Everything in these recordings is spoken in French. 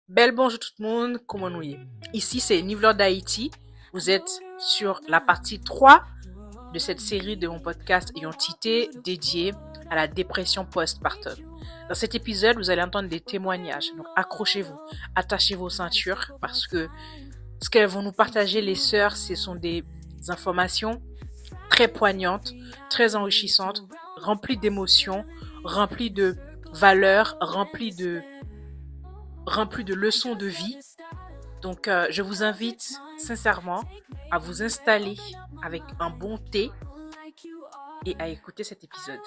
Belle bonjour tout le monde, comment nous y est? Ici c'est Nivelor d'Haïti. Vous êtes sur la partie 3 de cette série de mon podcast Identité dédiée à la dépression postpartum. Dans cet épisode, vous allez entendre des témoignages. Donc accrochez-vous, attachez vos ceintures parce que ce qu'elles vont nous partager les sœurs, ce sont des informations très poignantes, très enrichissantes, remplies d'émotions, remplies de valeurs, remplies de leçons de vie. Donc, je vous invite sincèrement à vous installer avec un bon thé et à écouter cet épisode.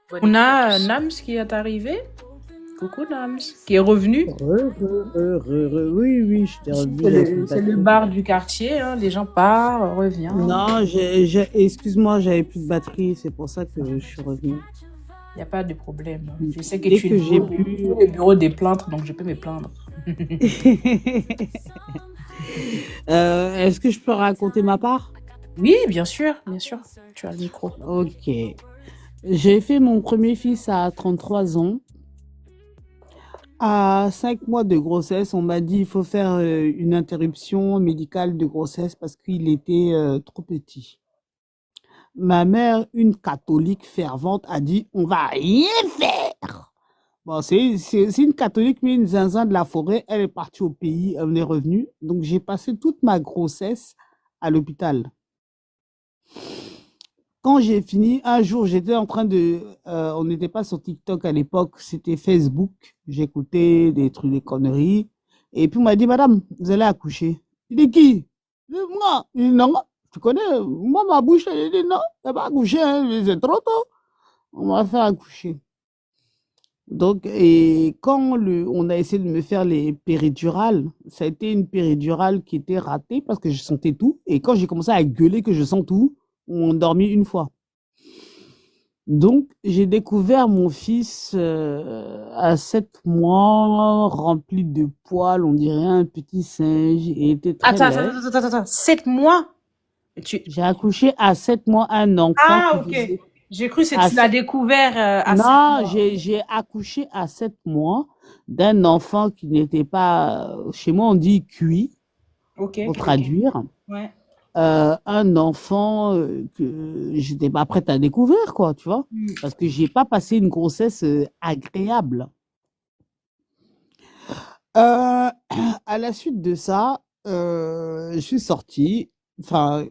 Bonne On écoute à a tous. Nams qui est arrivé. Coucou Nams, qui est revenu. Oui, je t'ai revu. C'est le bar du quartier, hein. Les gens partent, reviennent. Non, excuse-moi, j'avais plus de batterie, c'est pour ça que je suis revenu. Il n'y a pas de problème. Je sais que Dès tu es que j'ai le bureau des plaintes, donc je peux me plaindre. Est-ce que je peux raconter ma part? Oui, bien sûr. Tu as le micro. Ok. J'ai fait mon premier fils à 33 ans. À 5 mois de grossesse, on m'a dit il faut faire une interruption médicale de grossesse parce qu'il était trop petit. Ma mère, une catholique fervente, a dit on va rien faire. Bon, c'est une catholique, mais une zinzin de la forêt. Elle est partie au pays, elle est revenue. Donc, j'ai passé toute ma grossesse à l'hôpital. Quand j'ai fini, un jour, j'étais en train de... on n'était pas sur TikTok à l'époque, c'était Facebook. J'écoutais des trucs, des conneries. Et puis, on m'a dit, madame, vous allez accoucher. Il dit, qui? Il dit, moi. Il dit, non, tu connais, moi, ma bouche, elle dit, non, elle va accoucher, hein, c'est trop tôt. On m'a fait accoucher. Donc, et quand on a essayé de me faire les péridurales, ça a été une péridurale qui était ratée parce que je sentais tout. Et quand j'ai commencé à gueuler que je sens tout, on m'a dormi une fois. Donc, j'ai découvert mon fils à 7 mois, rempli de poils, on dirait un petit singe, et était très laid. Attends. 7 mois? J'ai accouché à 7 mois un enfant Ah, qui ok. faisait... J'ai cru que à tu l'as sept- découvert à 7 Non, mois. j'ai accouché à 7 mois d'un enfant qui n'était pas... Chez moi, on dit cuit, Ok. pour traduire. Ouais. Un enfant que j'étais pas prête à découvrir, quoi, tu vois. Parce que j'ai pas passé une grossesse agréable. À la suite de ça, je suis sortie, enfin,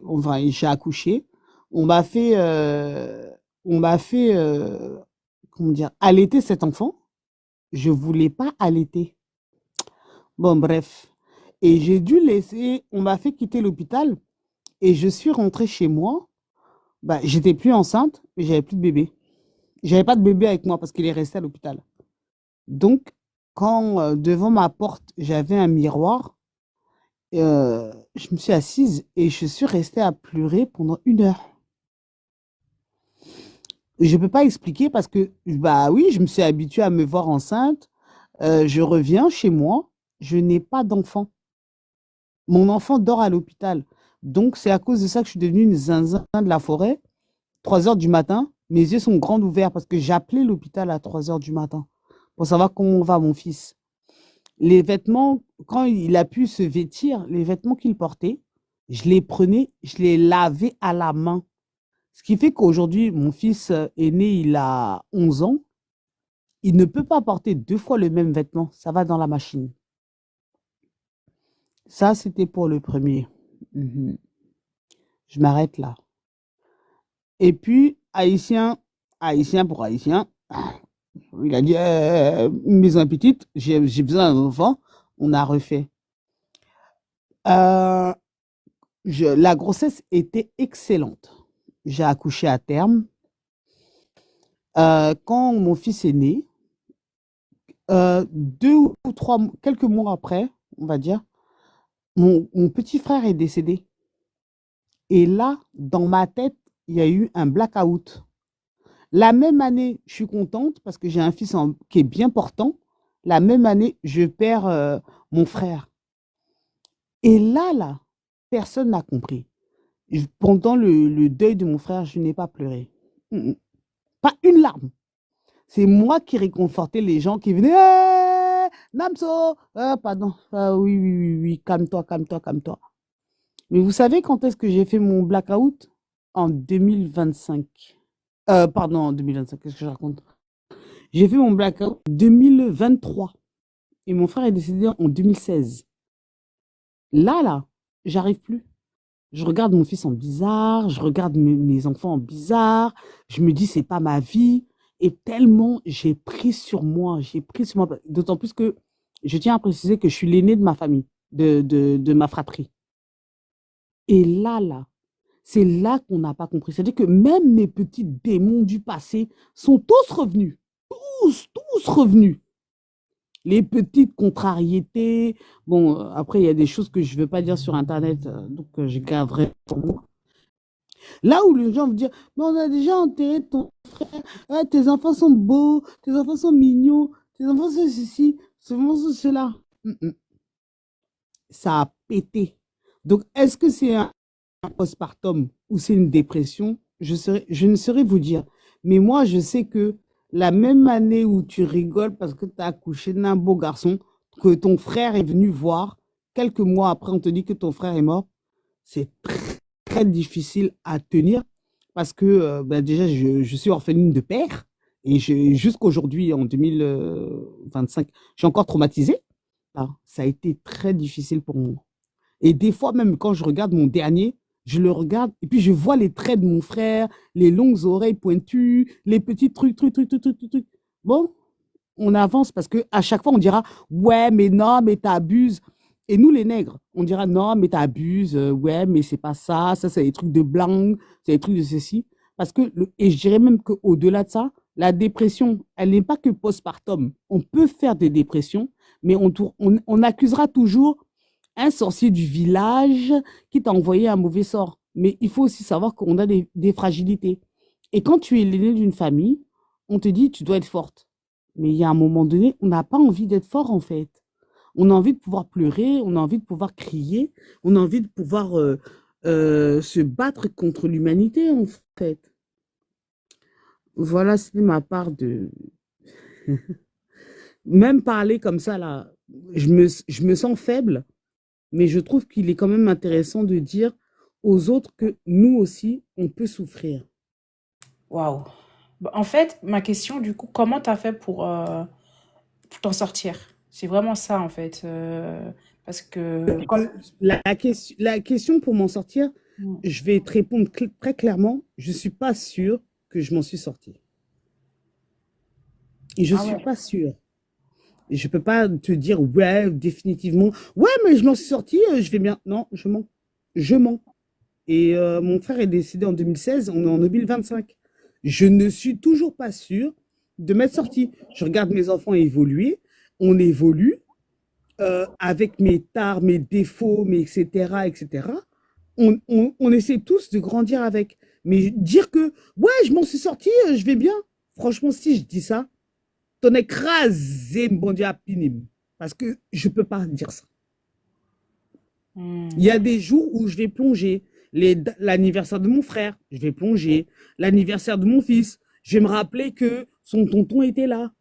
j'ai accouché. On m'a fait, comment dire, allaiter cet enfant. Je voulais pas allaiter. Bon, bref. Et j'ai dû laisser, on m'a fait quitter l'hôpital et je suis rentrée chez moi. Bah, j'étais plus enceinte, mais j'avais plus de bébé. J'avais pas de bébé avec moi parce qu'il est resté à l'hôpital. Donc, quand devant ma porte, j'avais un miroir, je me suis assise et je suis restée à pleurer pendant 1 heure. Je peux pas expliquer parce que, bah oui, je me suis habituée à me voir enceinte. Je reviens chez moi, je n'ai pas d'enfant. Mon enfant dort à l'hôpital. Donc, c'est à cause de ça que je suis devenue une zinzin de la forêt. 3 heures du matin, mes yeux sont grands ouverts parce que j'appelais l'hôpital à 3 heures du matin pour savoir comment va mon fils. Les vêtements, quand il a pu se vêtir, les vêtements qu'il portait, je les prenais, je les lavais à la main. Ce qui fait qu'aujourd'hui, mon fils aîné, il a 11 ans. Il ne peut pas porter 2 fois le même vêtement. Ça va dans la machine. Ça, c'était pour le premier. Je m'arrête là. Et puis, haïtien pour haïtien, il a dit, maison petite, j'ai besoin d'un enfant. On a refait. La grossesse était excellente. J'ai accouché à terme. Quand mon fils est né, quelques mois après, on va dire, mon petit frère est décédé. Et là, dans ma tête, il y a eu un blackout. La même année, je suis contente parce que j'ai un fils qui est bien portant. La même année, je perds mon frère. Et là, personne n'a compris. Pendant le deuil de mon frère, je n'ai pas pleuré. Pas une larme. C'est moi qui réconfortais les gens qui venaient. Namso, pardon, oui, oui, oui, oui, calme-toi, calme-toi, calme-toi. Mais vous savez quand est-ce que j'ai fait mon blackout? En 2025. Pardon, en 2025, qu'est-ce que je raconte? J'ai fait mon blackout en 2023 et mon frère est décédé en 2016. Là, j'arrive plus. Je regarde mon fils en bizarre, je regarde mes enfants en bizarre, je me dis c'est pas ma vie et tellement j'ai pris sur moi, d'autant plus que je tiens à préciser que je suis l'aîné de ma famille, de ma fratrie. Et là, c'est là qu'on n'a pas compris. C'est-à-dire que même mes petits démons du passé sont tous revenus. Tous revenus. Les petites contrariétés. Bon, après, il y a des choses que je ne veux pas dire sur Internet, donc je garderai pour moi. Là où les gens vont dire, mais on a déjà enterré ton frère, ah, tes enfants sont beaux, tes enfants sont mignons, tes enfants sont ceci, tes enfants sont cela. Ça a pété. Donc, est-ce que c'est un postpartum ou c'est une dépression? Je ne saurais vous dire. Mais moi, je sais que la même année où tu rigoles parce que tu as accouché d'un beau garçon, que ton frère est venu voir, quelques mois après, on te dit que ton frère est mort, c'est très, très difficile à tenir parce que ben déjà, je suis orpheline de père et jusqu'aujourd'hui, en 2025, je suis encore traumatisée. Ah, ça a été très difficile pour moi. Et des fois, même quand je regarde mon dernier, je le regarde et puis je vois les traits de mon frère, les longues oreilles pointues, les petits trucs. Bon, on avance parce que à chaque fois, on dira, ouais, mais non, mais t'abuses. Et nous, les nègres, on dira, non, mais t'abuses, ouais, mais c'est pas ça, ça, c'est des trucs de blanc, c'est des trucs de ceci. Parce que, et je dirais même qu'au-delà de ça, la dépression, elle n'est pas que postpartum. On peut faire des dépressions, mais on accusera toujours un sorcier du village qui t'a envoyé un mauvais sort. Mais il faut aussi savoir qu'on a des fragilités. Et quand tu es l'aîné d'une famille, on te dit, tu dois être forte. Mais il y a un moment donné, on n'a pas envie d'être fort, en fait. On a envie de pouvoir pleurer, on a envie de pouvoir crier, on a envie de pouvoir se battre contre l'humanité, en fait. Voilà, c'était ma part de... Même parler comme ça, là, je me sens faible, mais je trouve qu'il est quand même intéressant de dire aux autres que nous aussi, on peut souffrir. Waouh. Bah, en fait, ma question, du coup, comment t'as fait pour t'en sortir? C'est vraiment ça, en fait. Parce que... La question pour m'en sortir, Mm. je vais te répondre très clairement, je ne suis pas sûre que je m'en suis sortie. Et je ne Ah suis ouais. pas sûre. Et je ne peux pas te dire, ouais, définitivement, ouais, mais je m'en suis sortie, je vais bien. Non, je mens. Je mens. Et mon frère est décédé en 2016, on est en 2025. Je ne suis toujours pas sûre de m'être sortie. Je regarde mes enfants évoluer, on évolue avec mes tares, mes défauts, mes etc., etc. On essaie tous de grandir avec. Mais dire que, ouais, je m'en suis sortie, je vais bien. Franchement, si je dis ça, t'en écrasé, mon Dieu, à pinim. Parce que je ne peux pas dire ça. Il Mm. y a des jours où je vais plonger. L'anniversaire de mon frère, je vais plonger. L'anniversaire de mon fils, je vais me rappeler que son tonton était là.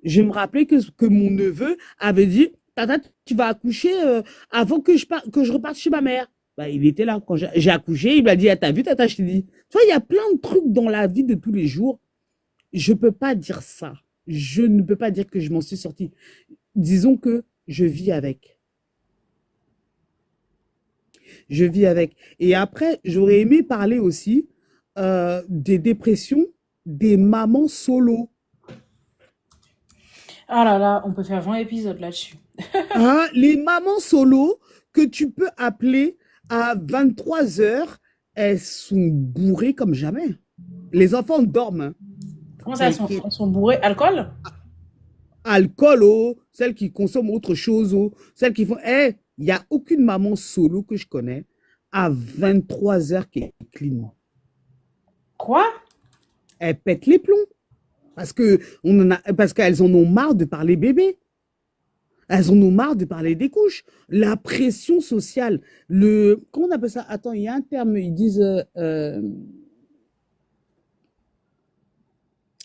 Je vais me rappeler que mon neveu avait dit, Tata, tu vas accoucher avant que je reparte chez ma mère. Bah, il était là. Quand j'ai accouché, il m'a dit, ah, t'as vu, Tata, je t'ai dit. Tu vois, il y a plein de trucs dans la vie de tous les jours. Je ne peux pas dire ça. Je ne peux pas dire que je m'en suis sortie. Disons que je vis avec. Je vis avec. Et après, j'aurais aimé parler aussi des dépressions des mamans solo. Ah là là, on peut faire 20 épisodes là-dessus. Hein, les mamans solo que tu peux appeler à 23 heures, elles sont bourrées comme jamais. Les enfants dorment, hein. Comment ça, T'inquiète. elles sont bourrées? Alcool? Alcool, oh, celles qui consomment autre chose, oh, celles qui font... Eh, il n'y a aucune maman solo que je connais à 23 heures qui est clean. Quoi? Elles pètent les plombs. Parce qu'elles en ont marre de parler bébé. Elles en ont marre de parler des couches. La pression sociale. Comment on appelle ça? Attends, il y a un terme, ils disent.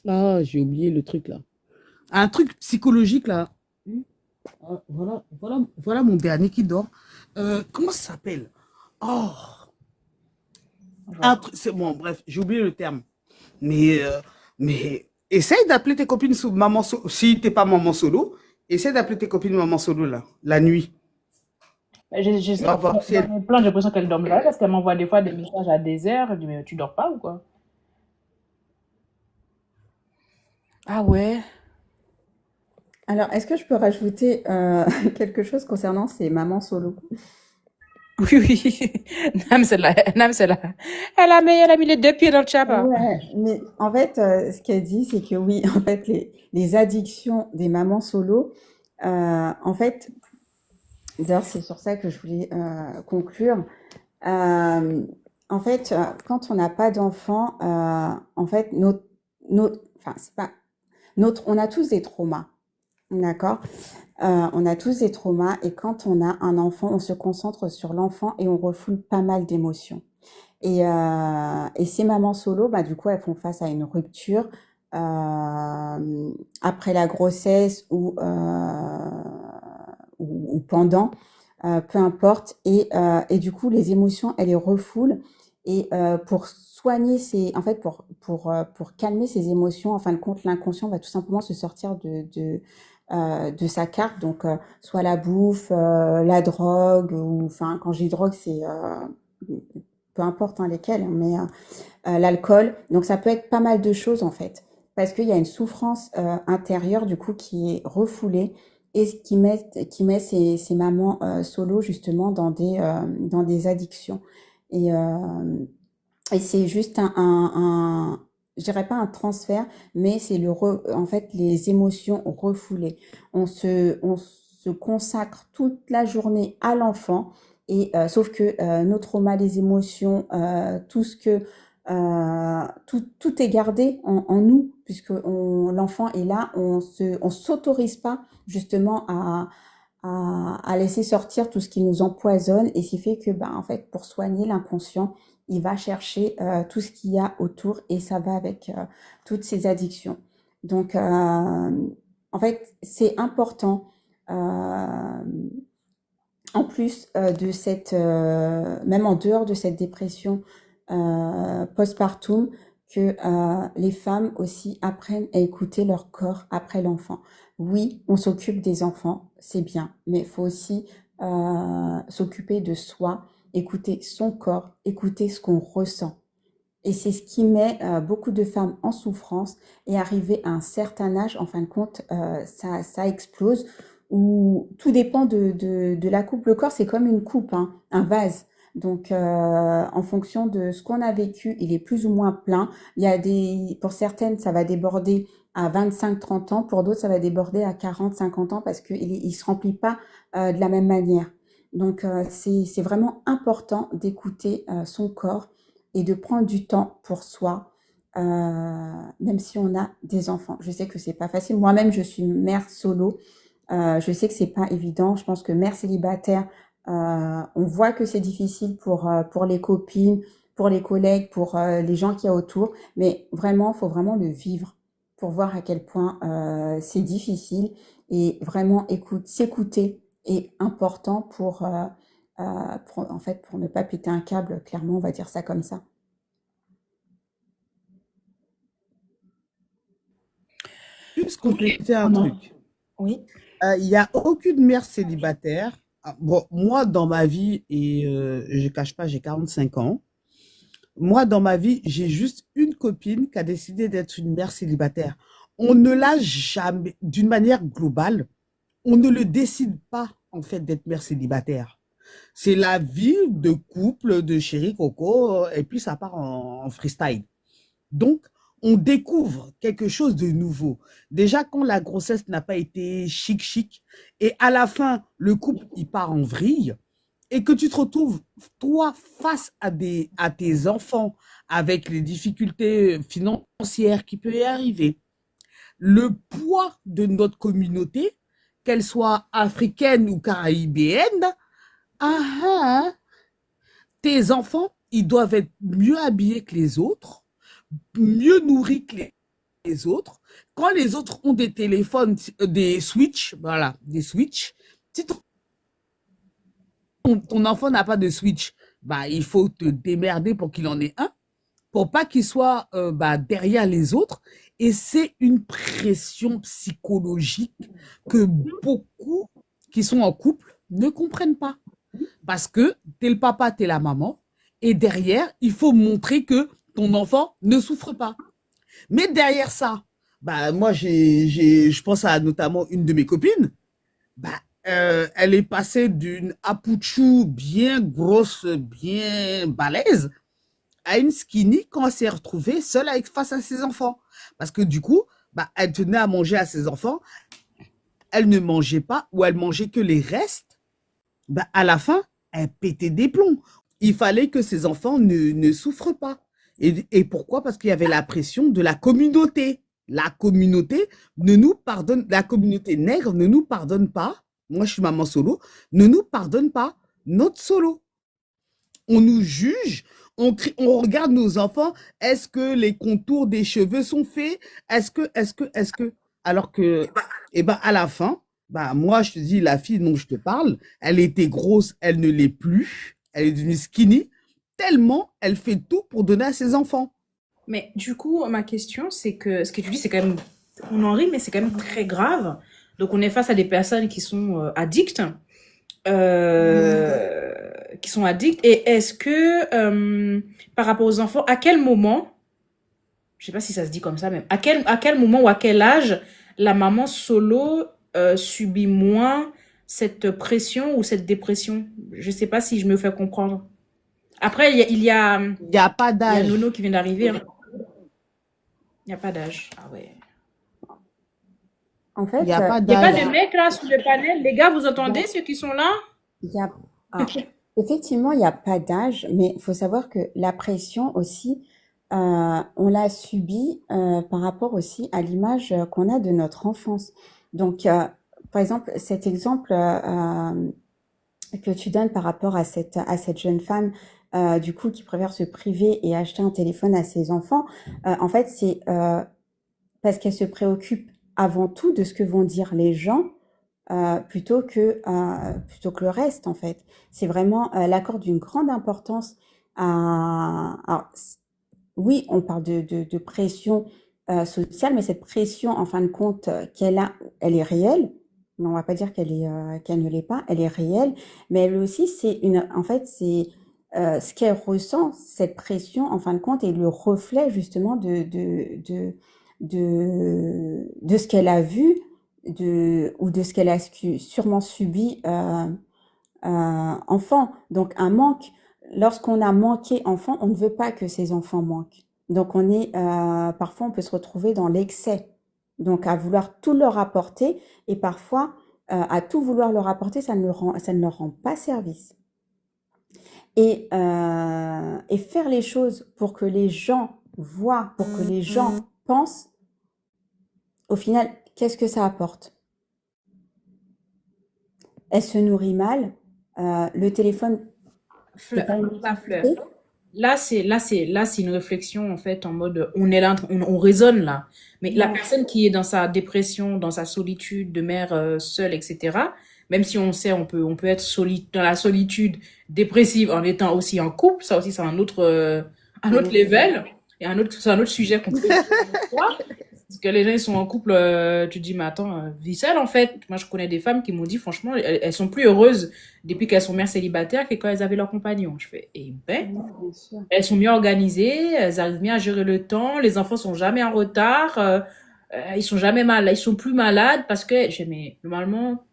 Ah, j'ai oublié le truc là. Un truc psychologique là. Voilà mon dernier qui dort. Comment ça s'appelle? Oh, c'est bon, bref, j'ai oublié le terme. Mais, euh, mais essaye d'appeler tes copines sous maman solo. Si t'es pas maman solo, essaye d'appeler tes copines maman solo là, la nuit. Je On va voir si dans elles. mes plans, j'ai l'impression qu'elle dorment jamais parce qu'elle m'envoie des fois des messages à des heures. Je dis, mais tu dors pas ou quoi? Ah ouais. Alors, est-ce que je peux rajouter quelque chose concernant ces mamans solo? Oui, oui. Nam, c'est là. Elle a mis les deux pieds dans le chapa. Ouais, mais en fait, ce qu'elle dit, c'est que oui, en fait, les addictions des mamans solo, en fait, d'ailleurs, c'est sur ça que je voulais conclure. Euh, En fait, quand on n'a pas d'enfant, en fait, enfin, c'est pas on a tous des traumas, d'accord? On a tous des traumas et quand on a un enfant, on se concentre sur l'enfant et on refoule pas mal d'émotions. Et ces mamans solo, bah, du coup, elles font face à une rupture après la grossesse ou pendant, peu importe. Et du coup, les émotions, elles les refoulent. Et pour soigner en fait, pour calmer ces émotions, en fin de compte, l'inconscient va tout simplement se sortir de sa carte. Donc, soit la bouffe, la drogue, ou enfin, quand je dis drogue, c'est peu importe hein, lesquels, mais l'alcool. Donc ça peut être pas mal de choses en fait, parce qu'il y a une souffrance intérieure du coup qui est refoulée et qui met ces mamans solo justement dans des addictions. Et, euh, et c'est juste je dirais pas un transfert, mais c'est en fait les émotions refoulées. On se consacre toute la journée à l'enfant et sauf que nos traumas, les émotions, tout ce que tout est gardé en nous puisque l'enfant est là, on s'autorise pas justement à laisser sortir tout ce qui nous empoisonne et ce qui fait que ben en fait pour soigner l'inconscient il va chercher tout ce qu'il y a autour et ça va avec toutes ces addictions. Donc, en fait, c'est important, en plus même en dehors de cette dépression postpartum, que les femmes aussi apprennent à écouter leur corps après l'enfant. Oui, on s'occupe des enfants, c'est bien, mais il faut aussi s'occuper de soi, écouter son corps, écouter ce qu'on ressent. Et c'est ce qui met beaucoup de femmes en souffrance et arrivé à un certain âge, en fin de compte, ça explose ou tout dépend de la coupe. Le corps, c'est comme une coupe, hein, un vase. Donc, en fonction de ce qu'on a vécu, il est plus ou moins plein. Pour certaines, ça va déborder à 25-30 ans. Pour d'autres, ça va déborder à 40-50 ans parce qu'il se remplit pas de la même manière. Donc, c'est vraiment important d'écouter son corps et de prendre du temps pour soi, même si on a des enfants. Je sais que c'est pas facile. Moi-même, je suis mère solo. Je sais que c'est pas évident. Je pense que mère célibataire, on voit que c'est difficile pour les copines, pour les collègues, pour les gens qu'il y a autour. Mais vraiment, faut vraiment le vivre pour voir à quel point c'est difficile et vraiment s'écouter est important en fait, pour ne pas péter un câble, clairement, on va dire ça comme ça. Juste Ok. compléter un Non. truc. Oui. Il n'y a aucune mère célibataire. Ah, bon, moi, dans ma vie, et je cache pas, j'ai 45 ans. Moi, dans ma vie, j'ai juste une copine qui a décidé d'être une mère célibataire. On ne l'a jamais, d'une manière globale, on ne le décide pas, en fait, d'être mère célibataire. C'est la vie de couple, de chéri coco, et puis ça part en freestyle. Donc, on découvre quelque chose de nouveau. Déjà, quand la grossesse n'a pas été chic, et à la fin, le couple, il part en vrille, et que tu te retrouves, toi, face à tes enfants, avec les difficultés financières qui peuvent y arriver, le poids de notre communauté, qu'elle soit africaine ou caribéenne, ah, ah, tes enfants, ils doivent être mieux habillés que les autres, mieux nourris que les autres. Quand les autres ont des téléphones, des switch, voilà, des switch, si ton enfant n'a pas de switch, bah, il faut te démerder pour qu'il en ait un, pour pas qu'il soit derrière les autres. Et c'est une pression psychologique que beaucoup qui sont en couple ne comprennent pas. Parce que t'es le papa, t'es la maman, et derrière, il faut montrer que ton enfant ne souffre pas. Mais derrière ça, bah moi je pense à notamment une de mes copines. Bah elle est passée d'une apouchou bien grosse, bien balèze, à une skinny quand elle s'est retrouvée seule face à ses enfants. Parce que du coup, bah elle tenait à manger à ses enfants, elle ne mangeait pas ou elle mangeait que les restes. Bah à la fin, elle pétait des plombs. Il fallait que ses enfants ne souffrent pas. Et pourquoi? Parce qu'il y avait la pression de la communauté. La communauté la communauté nègre ne nous pardonne pas. Moi, je suis maman solo, ne nous pardonne pas notre solo. On nous juge, on regarde nos enfants. Est-ce que les contours des cheveux sont faits? Est-ce que, alors que, à la fin, moi, je te dis, la fille dont je te parle, elle était grosse, elle ne l'est plus. Elle est devenue skinny, tellement elle fait tout pour donner à ses enfants. Mais du coup, ma question, c'est que ce que tu dis, c'est quand même, on en rit, mais c'est quand même très grave. Donc, on est face à des personnes qui sont addictes, Et est-ce que, par rapport aux enfants, à quel moment, je sais pas si ça se dit comme ça même, à quel moment ou à quel âge la maman solo subit moins cette pression ou cette dépression? Je sais pas si je me fais comprendre. Après, il y a pas d'âge. Nono qui vient d'arriver. Hein. Il n'y a pas d'âge. Ah ouais. En fait, il n'y a pas Il n'y a pas d'âge. de mecs là sur le panel. Les gars, vous entendez ceux qui sont là? Effectivement, il n'y a pas d'âge, mais il faut savoir que la pression aussi, on l'a subie par rapport aussi à l'image qu'on a de notre enfance. Donc, par exemple, cet exemple que tu donnes par rapport à cette jeune femme, du coup, qui préfère se priver et acheter un téléphone à ses enfants, en fait, c'est parce qu'elle se préoccupe avant tout de ce que vont dire les gens plutôt que le reste, en fait. C'est vraiment l'accord d'une grande importance alors, oui, on parle de pression sociale, mais cette pression, en fin de compte, qu'elle a, elle est réelle. On va pas dire qu'elle ne l'est pas, elle est réelle, mais elle aussi, en fait, c'est ce qu'elle ressent, cette pression, en fin de compte, est le reflet justement de ce qu'elle a vu, ou de ce qu'elle a sûrement subi enfant. Donc un manque, lorsqu'on a manqué enfant, on ne veut pas que ses enfants manquent. Donc parfois on peut se retrouver dans l'excès, donc à vouloir tout leur apporter, et parfois à tout vouloir leur apporter, ça ne leur rend pas service. Et faire les choses pour que les gens voient, pour que les gens pensent, au final, qu'est-ce que ça apporte? Elle se nourrit mal, le téléphone, c'est pas une La fleur. utilité. Là, c'est une réflexion en fait en mode on est là, on raisonne là. Mais la Non. personne qui est dans sa dépression, dans sa solitude de mère seule, etc. Même si on sait, on peut être dans la solitude dépressive en étant aussi en couple. Ça aussi, c'est un autre level et c'est un autre sujet qu'on peut voir. Parce que les gens, ils sont en couple, tu te dis, mais attends, vis seule en fait. Moi, je connais des femmes qui m'ont dit, franchement, elles sont plus heureuses depuis qu'elles sont mères célibataires que quand elles avaient leur compagnon. Je fais, eh ben, Non, bien sûr. elles sont mieux organisées, elles arrivent bien à gérer le temps, les enfants sont jamais en retard, ils sont jamais malades, ils sont plus malades parce que, mais normalement,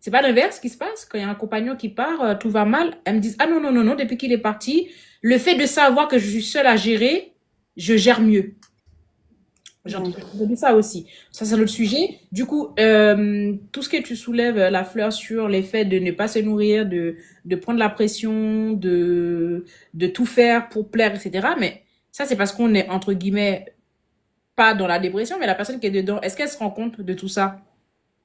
c'est pas l'inverse qui se passe. Quand il y a un compagnon qui part, tout va mal. Elles me disent, ah non, non, non, non, depuis qu'il est parti, le fait de savoir que je suis seule à gérer, je gère mieux. J'ai entendu ça aussi. Ça, c'est un autre sujet. Du coup, tout ce que tu soulèves, la fleur, sur l'effet de ne pas se nourrir, de prendre la pression, de tout faire pour plaire, etc. Mais ça, c'est parce qu'on est, entre guillemets, pas dans la dépression, mais la personne qui est dedans, est-ce qu'elle se rend compte de tout ça?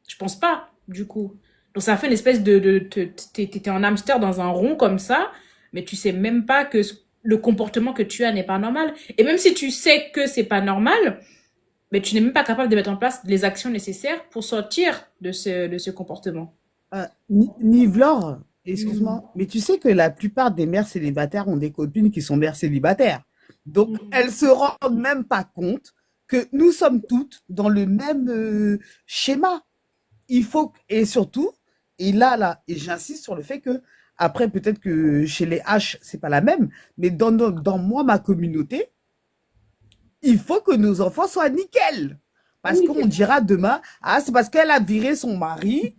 Je pense pas, du coup. Donc, ça fait une espèce t'es en hamster dans un rond comme ça, mais tu sais même pas que le comportement que tu as n'est pas normal. Et même si tu sais que c'est pas normal, mais tu n'es même pas capable de mettre en place les actions nécessaires pour sortir de ce comportement. Nivlore, excuse-moi, mais tu sais que la plupart des mères célibataires ont des copines qui sont mères célibataires. Donc, elles se rendent même pas compte que nous sommes toutes dans le même schéma. Et surtout, et j'insiste sur le fait que, après, peut-être que chez les H, c'est pas la même, mais dans moi, ma communauté, il faut que nos enfants soient nickel. Parce Oui, qu'on dira demain, ah, c'est parce qu'elle a viré son mari,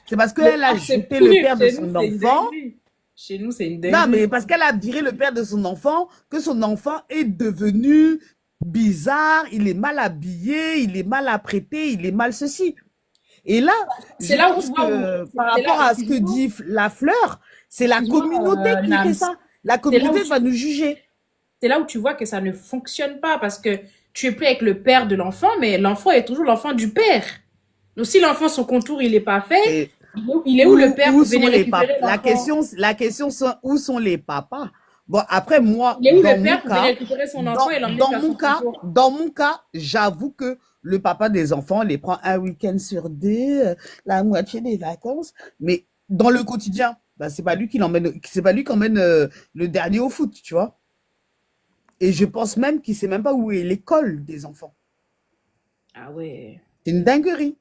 c'est parce mais qu'elle a c'est jeté le pire. père de Chez nous, son c'est une enfant. dinguerie. Chez nous, c'est une Non, mais dinguerie. parce qu'elle a viré le père de son enfant, que son enfant est devenu bizarre, il est mal habillé, il est mal apprêté, il est mal ceci. Et là, C'est je là où tu pense vois que par c'est rapport là, à ce que excuse-moi, dit la fleur, c'est la communauté qui fait Nams, ça. La c'est là où communauté tu va nous juger. c'est là où tu vois que ça ne fonctionne pas parce que tu es plus avec le père de l'enfant, mais l'enfant est toujours l'enfant du père. Donc si l'enfant, son contour, il est pas fait, Et il est où le père où pour sont venir les récupérer papas? l'enfant? La question c'est où sont les papas? Bon, après, moi, Il est où le père pour venir récupérer son enfant et l'emmener faire son contour? dans mon cas, j'avoue que le papa des enfants les prend un week-end sur deux, la moitié des vacances. Mais dans le quotidien, bah, c'est pas lui qui emmène le dernier au foot, tu vois. Et je pense même qu'il sait même pas où est l'école des enfants. Ah ouais. C'est une dinguerie.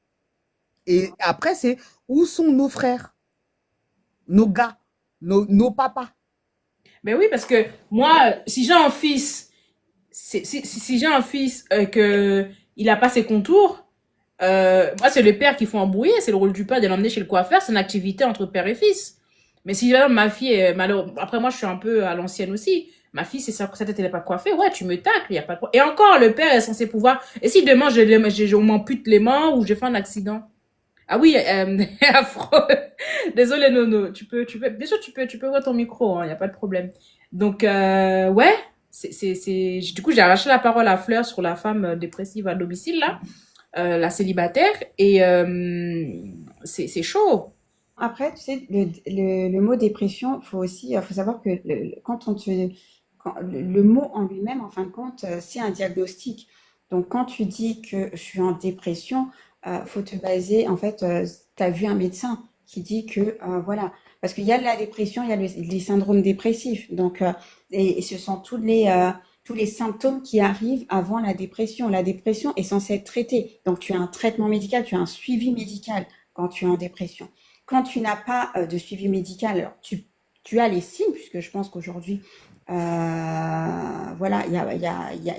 Et après, c'est où sont nos frères, nos gars, nos papas. Ben oui, parce que moi, si j'ai un fils, si j'ai un fils que il a pas ses contours, moi c'est le père qu'il faut embrouiller, c'est le rôle du père de l'emmener chez le coiffeur, c'est une activité entre père et fils. Mais si par exemple, ma fille, malheureusement, après moi je suis un peu à l'ancienne aussi, ma fille c'est ça, sa tête elle est pas coiffée, ouais tu me tacles, y a pas de problème. Et encore le père est censé pouvoir, et si demain on m'ampute les mains ou je fais un accident? Ah oui, Afro. Désolé, Nono. Bien sûr, tu peux voir ton micro, hein, y a pas de problème. Donc, ouais, du coup, j'ai arraché la parole à Fleur sur la femme dépressive à domicile, là, la célibataire, et c'est chaud. Après, tu sais, le mot dépression, faut savoir que quand on te, le mot en lui-même, en fin de compte, c'est un diagnostic. Donc, quand tu dis que je suis en dépression, faut te baser, en fait, tu as vu un médecin qui dit que, voilà, parce qu'il y a la dépression, il y a les syndromes dépressifs. Donc, et ce sont tous les symptômes qui arrivent avant la dépression. La dépression est censée être traitée. Donc, tu as un traitement médical, tu as un suivi médical quand tu es en dépression. Quand tu n'as pas de suivi médical, alors tu as les signes, puisque je pense qu'aujourd'hui, voilà, il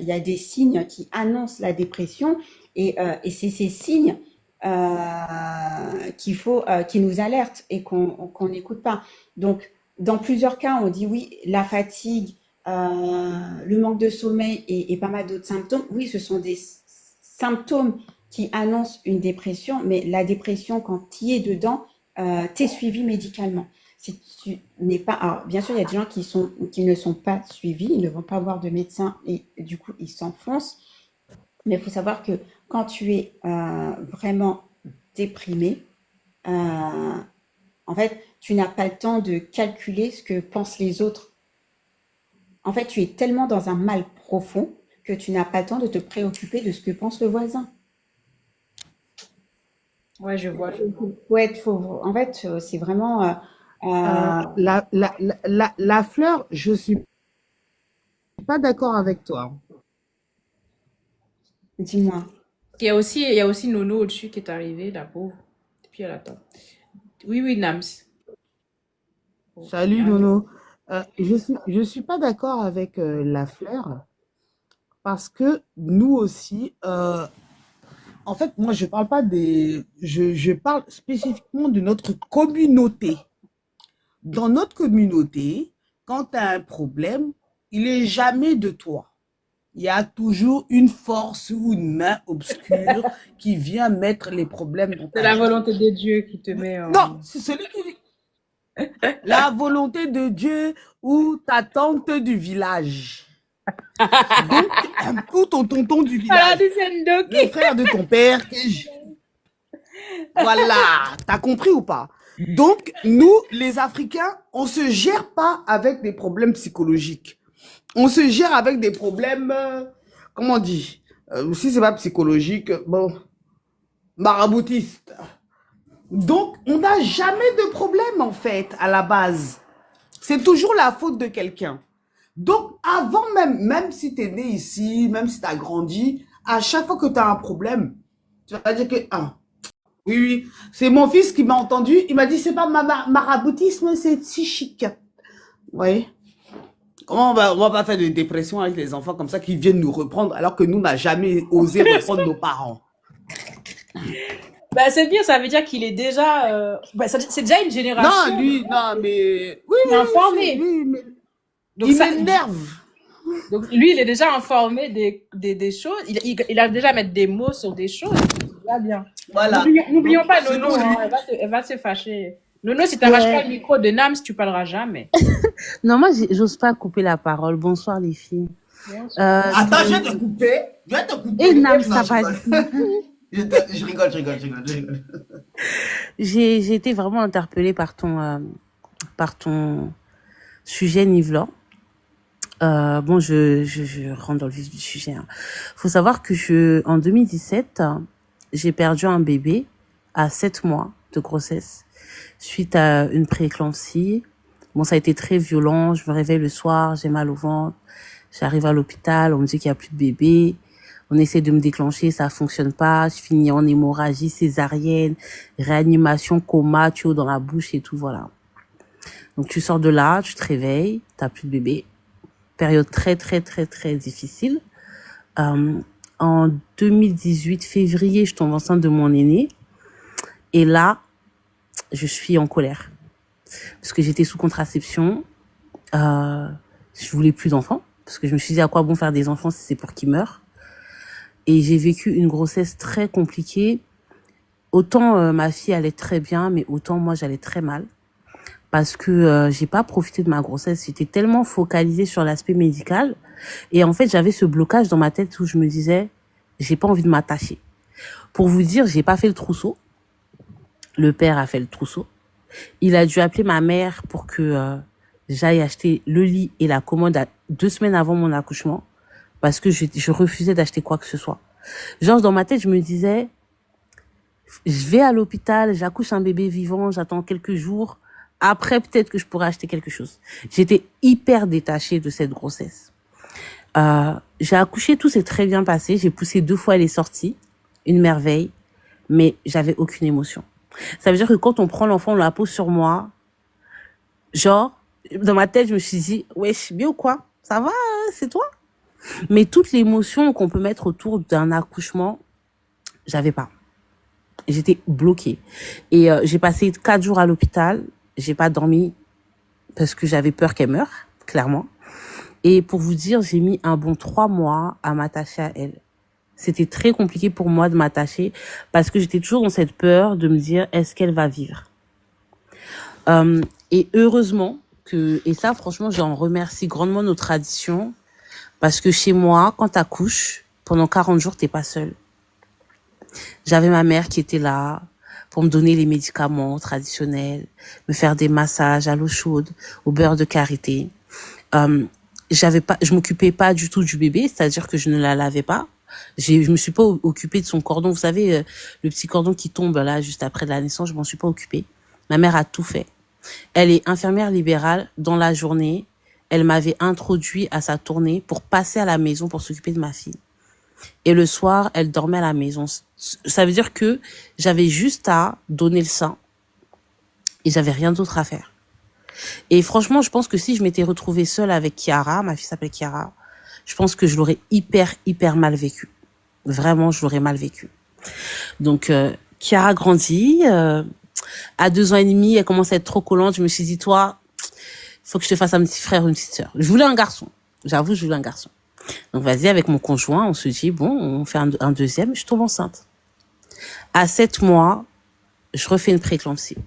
y a des signes qui annoncent la dépression et c'est ces signes qui nous alertent et qu'on n'écoute pas. Donc, dans plusieurs cas, on dit oui, la fatigue, le manque de sommeil et pas mal d'autres symptômes. Oui, ce sont des symptômes qui annoncent une dépression, mais la dépression, quand tu y es dedans, t'es suivi médicalement. Si tu n'es pas, alors bien sûr, il y a des gens qui ne sont pas suivis, ils ne vont pas voir de médecin et du coup, ils s'enfoncent. Mais il faut savoir que quand tu es vraiment déprimé, en fait, tu n'as pas le temps de calculer ce que pensent les autres. En fait, tu es tellement dans un mal profond que tu n'as pas le temps de te préoccuper de ce que pense le voisin. Ouais, je vois. En fait, c'est vraiment. La fleur, je suis pas d'accord avec toi. Dis-moi. Il y a aussi Nono au-dessus qui est arrivé, la pauvre. Et puis elle attend. Oui, oui, Nams. Oh, il y Salut a un écho. Nono. Je suis pas d'accord avec la fleur parce que nous aussi, en fait, moi je parle pas je parle spécifiquement de notre communauté. Dans notre communauté, quand tu as un problème, il est jamais de toi. Il y a toujours une force ou une main obscure qui vient mettre les problèmes dans C'est ta la vie. volonté de Dieu qui te met Non, en... c'est celui qui la volonté de Dieu ou ta tante du village. Donc, ou ton tonton du Alors, village, dit Sendoki. le frère de ton père. Voilà, t'as compris ou pas? Donc, nous, les Africains, on se gère pas avec des problèmes psychologiques. On se gère avec des problèmes, comment on dit, Si c'est pas psychologique, bon, maraboutiste. Donc, on n'a jamais de problème, en fait, à la base. C'est toujours la faute de quelqu'un. Donc, avant même si tu es né ici, même si tu as grandi, à chaque fois que tu as un problème, tu vas dire que, ah, oui, c'est mon fils qui m'a entendu, il m'a dit, c'est pas maraboutisme, c'est psychique. Oui. Comment on va pas faire de dépression avec les enfants comme ça qui viennent nous reprendre alors que nous n'a jamais osé reprendre nos parents. Bah, c'est bien, ça veut dire qu'il est déjà. C'est déjà une génération. Non, lui, non, mais. Oui, Il est informé. mais Donc, il ça, m'énerve. donc, lui, il est déjà informé des choses. Il a déjà à mettre des mots sur des choses. C'est déjà bien. Voilà. N'oublions pas Donc, Nono, selon lui- hein, elle va se fâcher. Nono, si t'arraches Ouais. pas le micro de Nams, tu parleras jamais. Non, moi, j'ose pas couper la parole. Bonsoir, les filles. Attends, je vais te couper. Je vais te couper. Et Nam, Non, ça je va. rigole. Je rigole. J'ai été vraiment interpellée par ton sujet, Nivela. Bon, je rentre dans le vif du sujet. Hein. Faut savoir que en 2017, j'ai perdu un bébé à 7 mois de grossesse suite à une prééclampsie. Bon, ça a été très violent. Je me réveille le soir, j'ai mal au ventre. J'arrive à l'hôpital, on me dit qu'il n'y a plus de bébé. On essaie de me déclencher, ça fonctionne pas. Je finis en hémorragie césarienne, réanimation, coma, tuyau dans la bouche et tout, voilà. Donc tu sors de là, tu te réveilles, t'as plus de bébé. Période très difficile. En 2018, février, je tombe enceinte de mon aîné. Et là, je suis en colère. Parce que j'étais sous contraception. Je voulais plus d'enfants. Parce que je me suis dit, à quoi bon faire des enfants si c'est pour qu'ils meurent. Et j'ai vécu une grossesse très compliquée. Autant ma fille allait très bien, mais autant moi j'allais très mal. Parce que j'ai pas profité de ma grossesse. J'étais tellement focalisée sur l'aspect médical. Et en fait, j'avais ce blocage dans ma tête où je me disais, j'ai pas envie de m'attacher. Pour vous dire, j'ai pas fait le trousseau. Le père a fait le trousseau. Il a dû appeler ma mère pour que j'aille acheter le lit et la commode 2 semaines avant mon accouchement. Parce que je refusais d'acheter quoi que ce soit. Genre, dans ma tête, je me disais, je vais à l'hôpital, j'accouche un bébé vivant, j'attends quelques jours. Après, peut-être que je pourrais acheter quelque chose. J'étais hyper détachée de cette grossesse. J'ai accouché, tout s'est très bien passé. J'ai poussé 2 fois, elle est sortie. Une merveille. Mais j'avais aucune émotion. Ça veut dire que quand on prend l'enfant, on la pose sur moi. Genre, dans ma tête, je me suis dit, wesh, bien ou quoi? Ça va, c'est toi? Mais toute l'émotion qu'on peut mettre autour d'un accouchement, j'avais pas. J'étais bloquée. Et j'ai passé 4 jours à l'hôpital. J'ai pas dormi parce que j'avais peur qu'elle meure, clairement. Et pour vous dire, j'ai mis un bon 3 mois à m'attacher à elle. C'était très compliqué pour moi de m'attacher parce que j'étais toujours dans cette peur de me dire, est-ce qu'elle va vivre? Et heureusement et ça, franchement, j'en remercie grandement nos traditions parce que chez moi, quand t'accouches, pendant 40 jours, t'es pas seule. J'avais ma mère qui était là pour me donner les médicaments traditionnels, me faire des massages à l'eau chaude, au beurre de karité. Je m'occupais pas du tout du bébé, c'est-à-dire que je ne la lavais pas. Je me suis pas occupée de son cordon. Vous savez, le petit cordon qui tombe là juste après la naissance, je m'en suis pas occupée. Ma mère a tout fait. Elle est infirmière libérale. Dans la journée, elle m'avait introduit à sa tournée pour passer à la maison pour s'occuper de ma fille. Et le soir, elle dormait à la maison. Ça veut dire que j'avais juste à donner le sein et j'avais rien d'autre à faire. Et franchement, je pense que si je m'étais retrouvée seule avec Chiara, ma fille s'appelle Chiara, je pense que je l'aurais hyper mal vécu. Vraiment, je l'aurais mal vécu. Donc, Chiara grandit. À 2 ans et demi, elle commence à être trop collante. Je me suis dit, toi, faut que je te fasse un petit frère ou une petite sœur. Je voulais un garçon. J'avoue, je voulais un garçon. Donc, vas-y, avec mon conjoint, on se dit, bon, on fait un deuxième. Je tombe enceinte. À 7 mois, je refais une prééclampsie.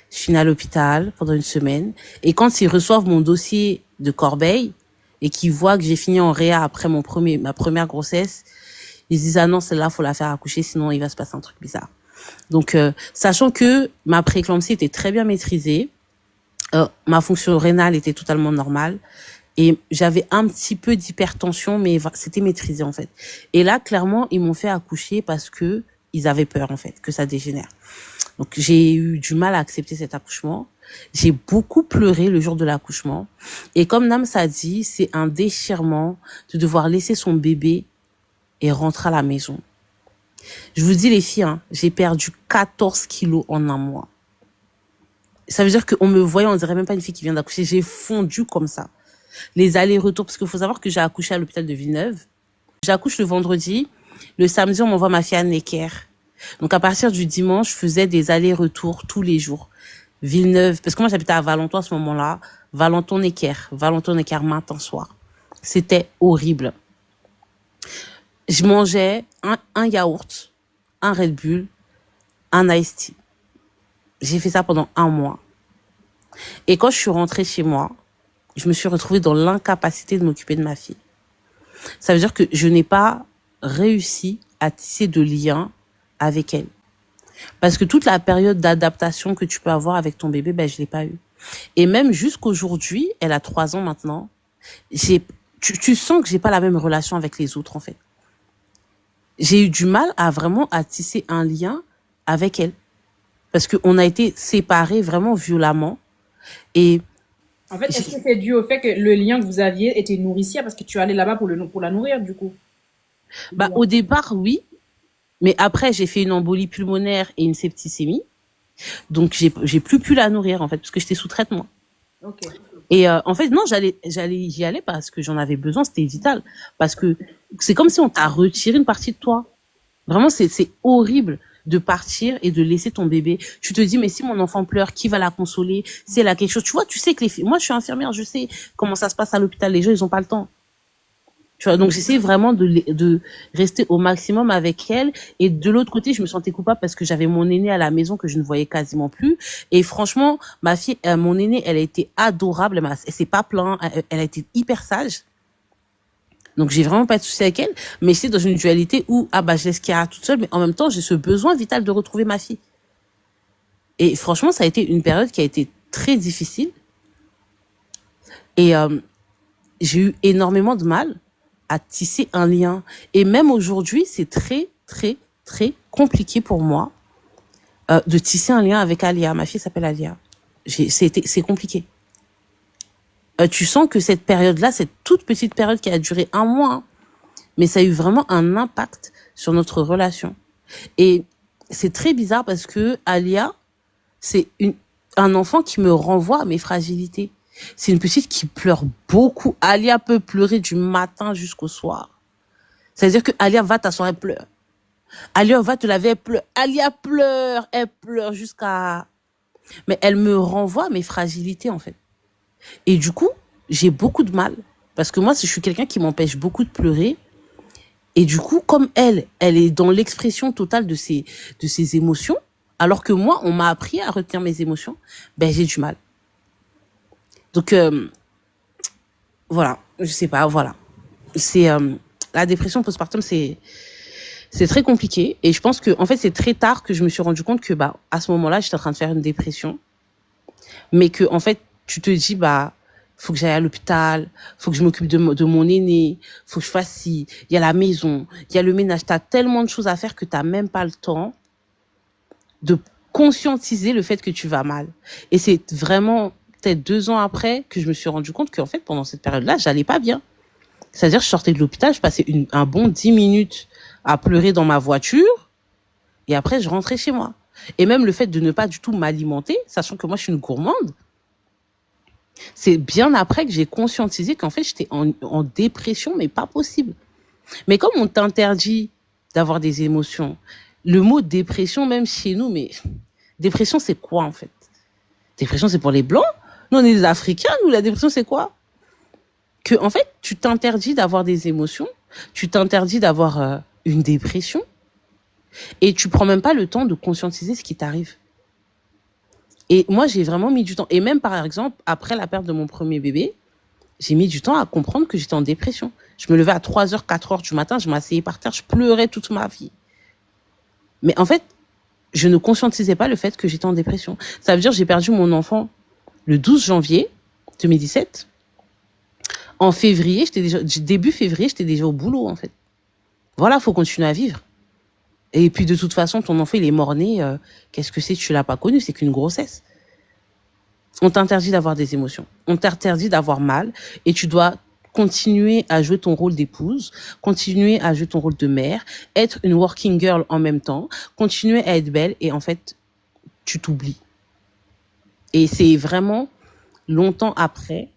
Je suis à l'hôpital pendant 1 semaine. Et quand ils reçoivent mon dossier de Corbeil et qu'ils voient que j'ai fini en réa après ma première grossesse, ils se disent, ah non, celle-là, faut la faire accoucher, sinon il va se passer un truc bizarre. Donc, sachant que ma prééclampsie était très bien maîtrisée, ma fonction rénale était totalement normale, Et j'avais un petit peu d'hypertension, mais c'était maîtrisé, en fait. Et là, clairement, ils m'ont fait accoucher parce que ils avaient peur, en fait, que ça dégénère. Donc, j'ai eu du mal à accepter cet accouchement. J'ai beaucoup pleuré le jour de l'accouchement. Et comme Nams a dit, c'est un déchirement de devoir laisser son bébé et rentrer à la maison. Je vous dis, les filles, hein, j'ai perdu 14 kilos en un mois. Ça veut dire qu'on me voyait, on dirait même pas une fille qui vient d'accoucher. J'ai fondu comme ça. Les allers-retours, parce qu'il faut savoir que j'ai accouché à l'hôpital de Villeneuve. J'accouche le vendredi. Le samedi, on m'envoie ma fille à Necker. Donc, à partir du dimanche, je faisais des allers-retours tous les jours. Villeneuve, parce que moi, j'habitais à Valenton à ce moment-là. Valenton-Necker. Valenton-Necker, matin, soir. C'était horrible. Je mangeais un yaourt, un Red Bull, un Iced Tea. J'ai fait ça pendant un mois. Et quand je suis rentrée chez moi, je me suis retrouvée dans l'incapacité de m'occuper de ma fille. Ça veut dire que je n'ai pas réussi à tisser de lien avec elle. Parce que toute la période d'adaptation que tu peux avoir avec ton bébé, ben, je l'ai pas eu. Et même jusqu'aujourd'hui, elle a 3 ans maintenant, tu sens que j'ai pas la même relation avec les autres, en fait. J'ai eu du mal à tisser un lien avec elle. Parce qu'on a été séparés vraiment violemment. Et En fait, est-ce que c'est dû au fait que le lien que vous aviez était nourricier parce que tu allais là-bas pour la nourrir, du coup? bah, au départ, oui. Mais après, j'ai fait une embolie pulmonaire et une septicémie. Donc, j'ai plus pu la nourrir, en fait, parce que j'étais sous traitement. Ok. Et en fait, non, j'y allais parce que j'en avais besoin, c'était vital. Parce que c'est comme si on t'a retiré une partie de toi. Vraiment, c'est horrible de partir et de laisser ton bébé. Tu te dis, mais si mon enfant pleure, qui va la consoler? Si elle a quelque chose, tu vois, tu sais que les filles, moi, je suis infirmière, je sais comment ça se passe à l'hôpital. Les gens, ils ont pas le temps. Tu vois, donc j'essaie vraiment de rester au maximum avec elle. Et de l'autre côté, je me sentais coupable parce que j'avais mon aîné à la maison que je ne voyais quasiment plus. Et franchement, ma fille, mon aînée, elle a été adorable. Elle s'est pas plainte. Elle a été hyper sage. Donc j'ai vraiment pas de souci avec elle. Mais c'est dans une dualité où, je laisse Chiara toute seule, mais en même temps, j'ai ce besoin vital de retrouver ma fille. Et franchement, ça a été une période qui a été très difficile. Et j'ai eu énormément de mal à tisser un lien. Et même aujourd'hui, c'est très, très, très compliqué pour moi de tisser un lien avec Alia. Ma fille s'appelle Alia. C'est compliqué. Tu sens que cette période-là, cette toute petite période qui a duré un mois, hein, mais ça a eu vraiment un impact sur notre relation. Et c'est très bizarre parce que Alia, c'est un enfant qui me renvoie à mes fragilités. C'est une petite qui pleure beaucoup. Alia peut pleurer du matin jusqu'au soir. C'est-à-dire que Alia va t'asseoir, elle pleure. Alia va te laver, elle pleure. Alia pleure, elle pleure jusqu'à... Mais elle me renvoie à mes fragilités, en fait. Et du coup, j'ai beaucoup de mal. Parce que moi, je suis quelqu'un qui m'empêche beaucoup de pleurer. Et du coup, comme elle est dans l'expression totale de ses émotions, alors que moi, on m'a appris à retenir mes émotions, j'ai du mal. Donc, voilà, je sais pas, voilà. C'est la dépression postpartum, c'est très compliqué. Et je pense que, en fait, c'est très tard que je me suis rendu compte que, à ce moment-là, j'étais en train de faire une dépression. Mais que, en fait, tu te dis, faut que j'aille à l'hôpital, faut que je m'occupe de mon aîné, faut que je fasse ci, il y a la maison, il y a le ménage. T'as tellement de choses à faire que t'as même pas le temps de conscientiser le fait que tu vas mal. Et c'est vraiment peut-être 2 ans après que je me suis rendu compte qu'en fait, pendant cette période-là, j'allais pas bien. C'est-à-dire, je sortais de l'hôpital, je passais un bon 10 minutes à pleurer dans ma voiture, et après, je rentrais chez moi. Et même le fait de ne pas du tout m'alimenter, sachant que moi, je suis une gourmande, c'est bien après que j'ai conscientisé qu'en fait, j'étais en dépression, mais pas possible. Mais comme on t'interdit d'avoir des émotions, le mot dépression, même chez nous, mais dépression, c'est quoi, en fait? Dépression, c'est pour les Blancs? Nous, on est des Africains, nous, la dépression, c'est quoi? Que, en fait, tu t'interdis d'avoir des émotions, tu t'interdis d'avoir une dépression, et tu prends même pas le temps de conscientiser ce qui t'arrive. Et moi, j'ai vraiment mis du temps. Et même, par exemple, après la perte de mon premier bébé, j'ai mis du temps à comprendre que j'étais en dépression. Je me levais à 3h, 4h du matin, je m'asseyais par terre, je pleurais toute ma vie. Mais en fait, je ne conscientisais pas le fait que j'étais en dépression. Ça veut dire que j'ai perdu mon enfant le 12 janvier 2017. En février, début février, j'étais déjà au boulot, en fait. Voilà, faut continuer à vivre. Et puis, de toute façon, ton enfant, il est mort-né. Qu'est-ce que c'est? Tu l'as pas connu, c'est qu'une grossesse. On t'interdit d'avoir des émotions. On t'interdit d'avoir mal. Et tu dois continuer à jouer ton rôle d'épouse, continuer à jouer ton rôle de mère, être une working girl en même temps, continuer à être belle. Et en fait, tu t'oublies. Et c'est vraiment longtemps après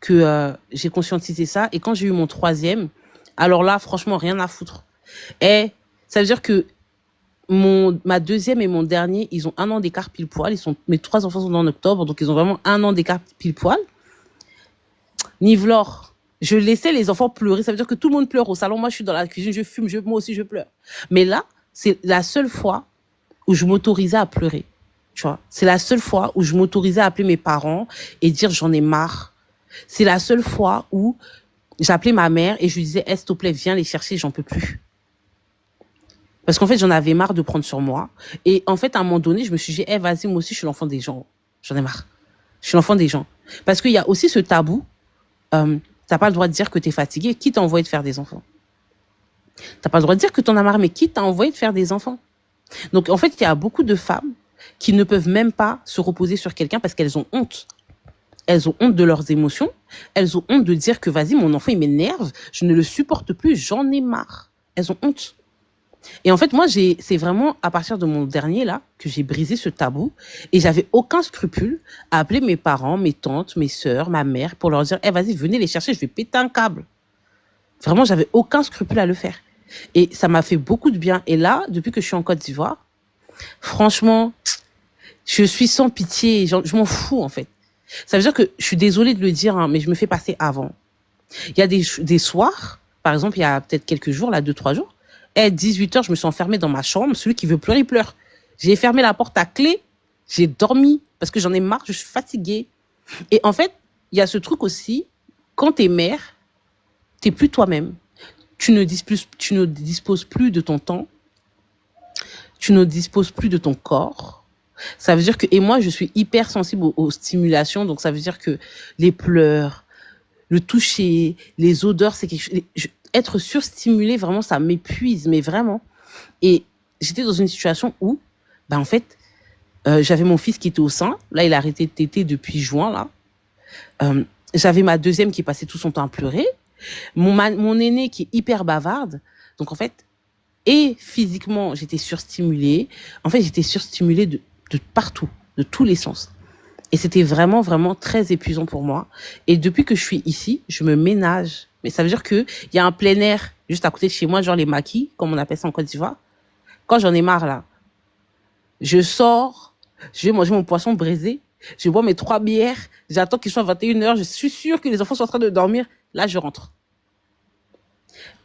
que j'ai conscientisé ça. Et quand j'ai eu mon 3e, alors là, franchement, rien à foutre. Et ça veut dire que ma 2e et mon dernier, ils ont 1 an d'écart pile poil. Mes 3 enfants sont nés en octobre, donc ils ont vraiment 1 an d'écart pile poil. Nivelor, je laissais les enfants pleurer. Ça veut dire que tout le monde pleure au salon. Moi, je suis dans la cuisine, je fume, moi aussi, je pleure. Mais là, c'est la seule fois où je m'autorisais à pleurer. Tu vois, c'est la seule fois où je m'autorisais à appeler mes parents et dire j'en ai marre. C'est la seule fois où j'appelais ma mère et je lui disais, s'il te plaît, viens les chercher, j'en peux plus. Parce qu'en fait, j'en avais marre de prendre sur moi. Et en fait, à un moment donné, je me suis dit, vas-y, moi aussi, je suis l'enfant des gens. J'en ai marre. Je suis l'enfant des gens. Parce qu'il y a aussi ce tabou. T'as pas le droit de dire que t'es fatigué. Qui t'a envoyé de faire des enfants? T'as pas le droit de dire que t'en as marre, mais qui t'a envoyé de faire des enfants? Donc, en fait, il y a beaucoup de femmes qui ne peuvent même pas se reposer sur quelqu'un parce qu'elles ont honte. Elles ont honte de leurs émotions. Elles ont honte de dire que, vas-y, mon enfant, il m'énerve. Je ne le supporte plus. J'en ai marre. Elles ont honte. Et en fait, moi, c'est vraiment à partir de mon dernier, là, que j'ai brisé ce tabou. Et j'avais aucun scrupule à appeler mes parents, mes tantes, mes sœurs, ma mère, pour leur dire, vas-y, venez les chercher, je vais péter un câble. Vraiment, j'avais aucun scrupule à le faire. Et ça m'a fait beaucoup de bien. Et là, depuis que je suis en Côte d'Ivoire, franchement, je suis sans pitié. Je m'en fous, en fait. Ça veut dire que, je suis désolée de le dire, hein, mais je me fais passer avant. Il y a des soirs, par exemple, il y a peut-être quelques jours, là, 2-3 jours, 18h, je me suis enfermée dans ma chambre. Celui qui veut pleurer, il pleure. J'ai fermé la porte à clé. J'ai dormi parce que j'en ai marre, je suis fatiguée. Et en fait, il y a ce truc aussi, quand t'es mère, t'es plus toi-même. Tu ne disposes plus de ton temps. Tu ne disposes plus de ton corps. Ça veut dire que, et moi, je suis hyper sensible aux stimulations. Donc, ça veut dire que les pleurs, le toucher, les odeurs, c'est quelque chose. Être surstimulé, vraiment, ça m'épuise, mais vraiment. Et j'étais dans une situation où, en fait, j'avais mon fils qui était au sein. Là, il a arrêté de téter depuis juin, là. J'avais ma 2e qui passait tout son temps à pleurer. Mon aîné qui est hyper bavarde. Donc, en fait, et physiquement, j'étais surstimulée. En fait, j'étais surstimulée de partout, de tous les sens. Et c'était vraiment, vraiment très épuisant pour moi. Et depuis que je suis ici, je me ménage. Mais ça veut dire qu'il y a un plein air juste à côté de chez moi, genre les maquis, comme on appelle ça en Côte d'Ivoire. Quand j'en ai marre, là, je sors, je vais manger mon poisson braisé, je bois mes 3 bières, j'attends qu'il soit 21h, je suis sûre que les enfants sont en train de dormir. Là, je rentre.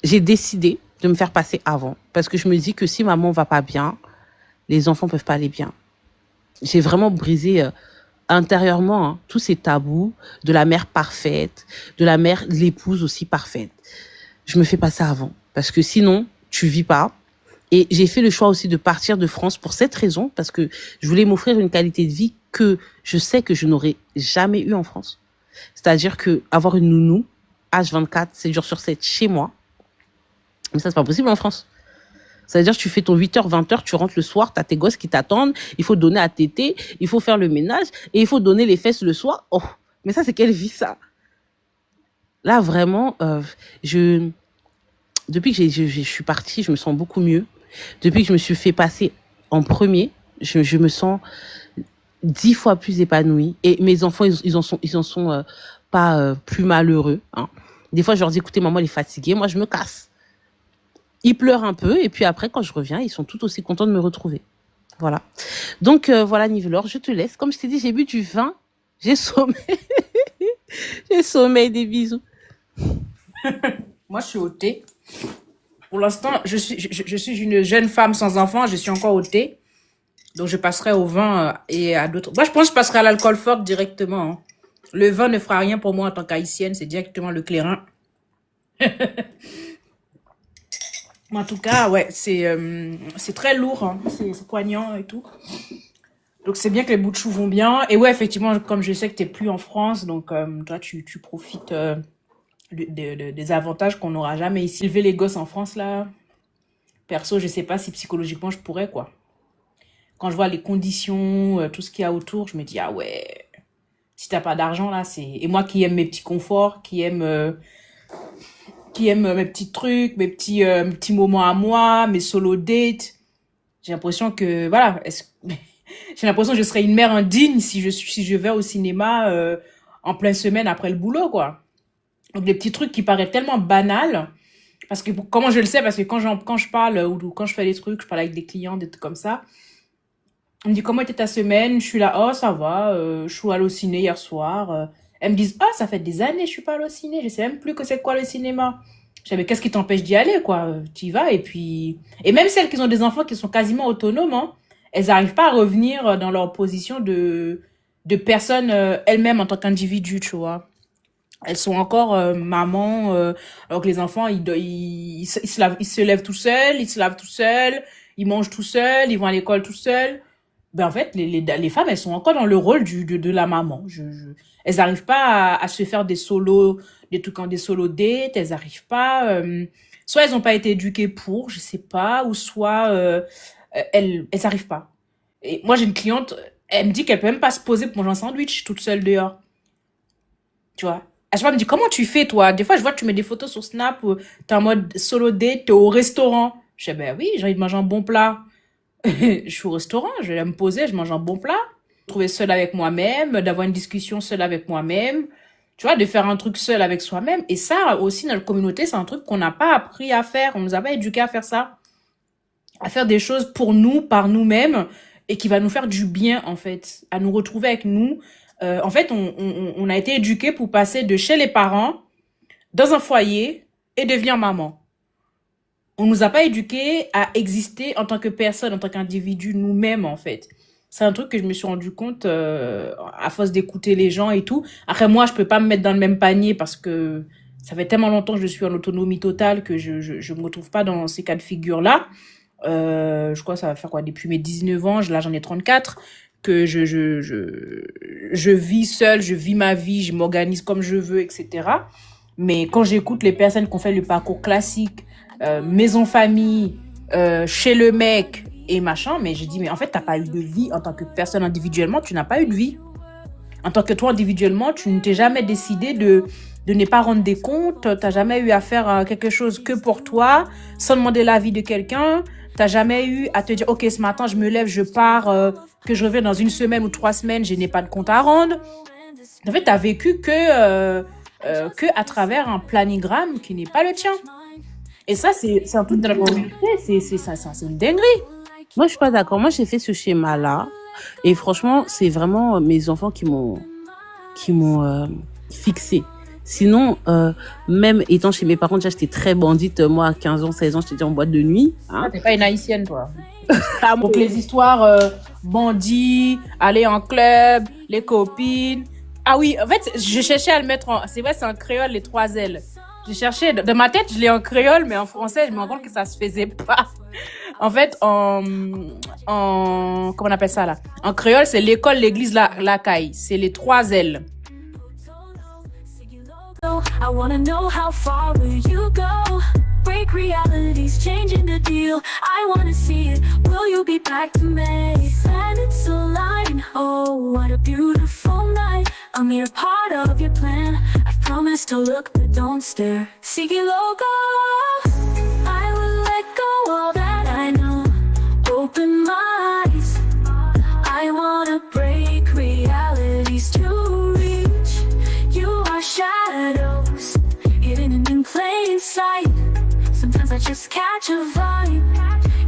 J'ai décidé de me faire passer avant. Parce que je me dis que si maman va pas bien, les enfants peuvent pas aller bien. J'ai vraiment brisé intérieurement tous ces tabous de la mère parfaite, de la mère, l'épouse aussi parfaite. Je me fais passer avant. Parce que sinon, tu vis pas. Et j'ai fait le choix aussi de partir de France pour cette raison, parce que je voulais m'offrir une qualité de vie que je sais que je n'aurais jamais eu en France. C'est-à-dire que avoir une nounou, H24, 7 jours sur 7 chez moi, mais ça, c'est pas possible en France. C'est-à-dire que tu fais ton 8h, 20h, tu rentres le soir, t'as tes gosses qui t'attendent, il faut donner à téter, il faut faire le ménage, et il faut donner les fesses le soir. Oh, mais ça, c'est quelle vie, ça? Là, vraiment, depuis que je suis partie, je me sens beaucoup mieux. Depuis que je me suis fait passer en premier, je me sens 10 fois plus épanouie. Et mes enfants, ils en sont pas plus malheureux. Hein. Des fois, je leur dis, écoutez, maman, elle est fatiguée, moi, je me casse. Ils pleurent un peu, et puis après, quand je reviens, ils sont tout aussi contents de me retrouver. Voilà. Donc, voilà, Nivelor, je te laisse. Comme je t'ai dit, j'ai bu du vin, j'ai sommeil. J'ai sommeil, des bisous. Moi, je suis au thé. Pour l'instant, je suis une jeune femme sans enfant, je suis encore au thé. Donc, je passerai au vin et à d'autres. Moi, je pense que je passerai à l'alcool fort directement. Hein. Le vin ne fera rien pour moi en tant qu'haïtienne, c'est directement le clairin. En tout cas, ouais, c'est très lourd, hein. C'est poignant et tout. Donc, c'est bien que les bouts de chou vont bien. Et ouais, effectivement, comme je sais que t'es plus en France, donc toi, tu profites des avantages qu'on n'aura jamais ici. Élever les gosses en France, là, perso, je sais pas si psychologiquement je pourrais, quoi. Quand je vois les conditions, tout ce qu'il y a autour, je me dis, ah ouais, si t'as pas d'argent, là, c'est... Et moi qui aime mes petits conforts, qui aime mes petits trucs, mes petits moments à moi, mes solo dates, j'ai l'impression que, voilà, j'ai l'impression que je serais une mère indigne si je vais au cinéma en pleine semaine après le boulot, quoi. Donc des petits trucs qui paraissent tellement banals, parce que comment je le sais, parce que quand je parle ou quand je fais des trucs, je parle avec des clients, des trucs comme ça, on me dit comment était ta semaine, je suis là, oh ça va, je suis allée au ciné hier soir. Elles me disent, ah ça fait des années que je suis pas allée au ciné, je sais même plus que c'est quoi le cinéma. Je dis, mais qu'est-ce qui t'empêche d'y aller, quoi? Tu y vas, et puis... Et même celles qui ont des enfants qui sont quasiment autonomes, hein, elles n'arrivent pas à revenir dans leur position de personnes elles-mêmes en tant qu'individu, tu vois. Elles sont encore maman, alors que les enfants, ils se lèvent tout seuls, ils se lavent tout seuls, ils mangent tout seuls, ils vont à l'école tout seuls. Ben en fait, les femmes, elles sont encore dans le rôle de la maman. Elles n'arrivent pas à se faire des solo dates, elles n'arrivent pas... soit elles n'ont pas été éduquées pour, je sais pas, ou soit elles n'arrivent pas. Et moi, j'ai une cliente, elle me dit qu'elle peut même pas se poser pour manger un sandwich toute seule dehors. Tu vois? À chaque fois, elle me dit, comment tu fais, toi? Des fois, je vois que tu mets des photos sur Snap, t'es en mode solo date, t'es au restaurant. Je dis, ben oui, j'ai envie de manger un bon plat. Je suis au restaurant, je vais me poser, je mange un bon plat. Trouver seule avec moi-même, d'avoir une discussion seule avec moi-même. Tu vois, de faire un truc seul avec soi-même. Et ça, aussi, dans la communauté, c'est un truc qu'on n'a pas appris à faire. On nous a pas éduqués à faire ça. À faire des choses pour nous, par nous-mêmes, et qui va nous faire du bien, en fait. À nous retrouver avec nous. En fait, on a été éduqués pour passer de chez les parents, dans un foyer, et devenir maman. On nous a pas éduqués à exister en tant que personne, en tant qu'individu, nous-mêmes, en fait. C'est un truc que je me suis rendu compte à force d'écouter les gens et tout. Après, moi, je peux pas me mettre dans le même panier parce que ça fait tellement longtemps que je suis en autonomie totale que je me retrouve pas dans ces cas de figure-là. Je crois que ça va faire quoi, depuis mes 19 ans, là j'en ai 34, que je vis seule, je vis ma vie, je m'organise comme je veux, etc. Mais quand j'écoute les personnes qui ont fait le parcours classique, maison famille, chez le mec et machin, mais je dis, mais en fait, t'as pas eu de vie en tant que personne individuellement, tu n'as pas eu de vie. En tant que toi individuellement, tu ne t'es jamais décidé de ne pas rendre des comptes, t'as jamais eu à faire quelque chose que pour toi, sans demander l'avis de quelqu'un, t'as jamais eu à te dire, ok, ce matin, je me lève, je pars, que je reviens dans 1 semaine ou 3 semaines, je n'ai pas de compte à rendre. En fait, t'as vécu que à travers un planigramme qui n'est pas le tien. Et ça, c'est un truc de la communauté, c'est une dinguerie. Moi, je suis pas d'accord. Moi, j'ai fait ce schéma-là. Et franchement, c'est vraiment mes enfants qui m'ont fixé. Sinon, même étant chez mes parents, déjà, j'étais très bandite. Moi, à 15 ans, 16 ans, j'étais en boîte de nuit. Hein. T'es pas une haïtienne, toi. Donc, les histoires bandits, aller en club, les copines. Ah oui, en fait, je cherchais à le mettre en... C'est vrai, c'est en créole, les 3 L. Je cherchais... Dans ma tête, je l'ai en créole, mais en français, je me rends compte que ça se faisait pas. En fait, comment on appelle ça, là? En créole, c'est l'école, l'église, la caille. C'est les 3 L. I wanna know how far will you go? Break realities, changing the deal. I wanna see it. Will you be back to me? Planets align. Oh, what a beautiful night. A mere part of your plan. I've promised to look but don't stare. Sigi logo. I will let go all that I know. Open my eyes. I wanna break realities to reach. You are shadows, hidden in plain sight. Sometimes I just catch a vibe.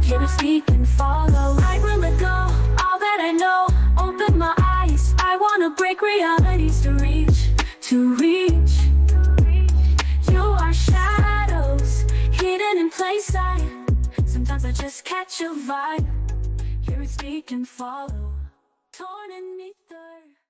Hear it sneak and follow. I will let go all that I know. Open my eyes. I wanna break realities to reach. You are shadows, hidden in plain sight. Sometimes I just catch a vibe. Hear it sneak and follow. Torn in ether.